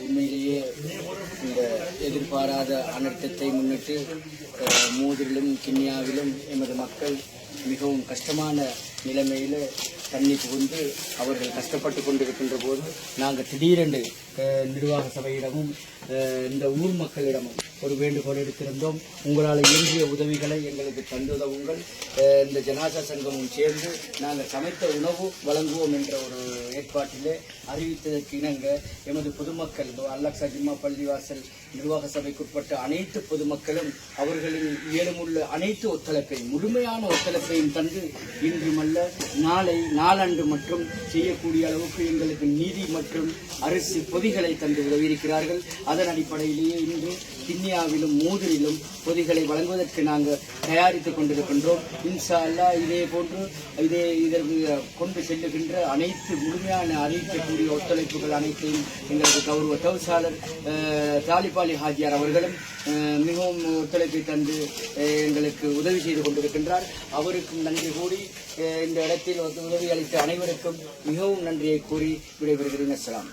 உண்மையிலேயே இந்த எதிர்பாராத அனர்த்தத்தை முன்னிட்டு மூதிலும் கிண்ணியாவிலும் எமது மக்கள் மிகவும் கஷ்டமான நிலைமையில் தண்ணி புகுந்து அவர்கள் கஷ்டப்பட்டு கொண்டிருக்கின்ற போது நாங்கள் திடீரென்று நிர்வாக சபையிடமும் இந்த ஊர் மக்களிடமும் ஒரு வேண்டுகோள் எடுத்திருந்தோம். உங்களால் இயங்கிய உதவிகளை எங்களுக்கு தந்துதவுங்கள். இந்த ஜனாசா சங்கமும் சேர்ந்து நாங்கள் சமைத்த உணவு வழங்குவோம் என்ற ஒரு ஏற்பாட்டிலே அறிவித்ததற்கு இணங்க எமது பொதுமக்கள் அல்லக்ஸா ஜிம்மா பள்ளிவாசல் நிர்வாக சபைக்குட்பட்ட அனைத்து பொதுமக்களும் அவர்களின் இயலுமுள்ள அனைத்து ஒத்துழைப்பையும் முழுமையான ஒத்துழைப்பையும் தந்து இன்றுமல்ல நாளன்று மற்றும் செய்யக்கூடிய அளவுக்கு எங்களுக்கு நீதி மற்றும் அரிசி பொதிகளை தந்து உதவியிருக்கிறார்கள். அதன் அடிப்படையிலேயே இன்று கிண்ணியாவிலும் மூதூரிலும் பொதிகளை வழங்குவதற்கு நாங்கள் தயாரித்துக் கொண்டிருக்கின்றோம். இன்ஷா அல்லாஹ் இதே போன்று இதற்கு கொண்டு செல்லுகின்ற அனைத்து முழுமையான அறிவிக்கக்கூடிய ஒத்துழைப்புகள் அனைத்தையும் எங்களுக்கு கௌரவ தவிசாளர் தாலிபாலி ஹாஜியார் அவர்களும் மிகவும் ஒத்துழைப்பை தந்து எங்களுக்கு உதவி செய்து கொண்டிருக்கின்றார். அவருக்கும் நன்றி கூறி இந்த இடத்தில் உதவி அளித்த அனைவருக்கும் மிகவும் நன்றியை கூறி விடைபெறுகிறேன். அஸ்ஸலாம்.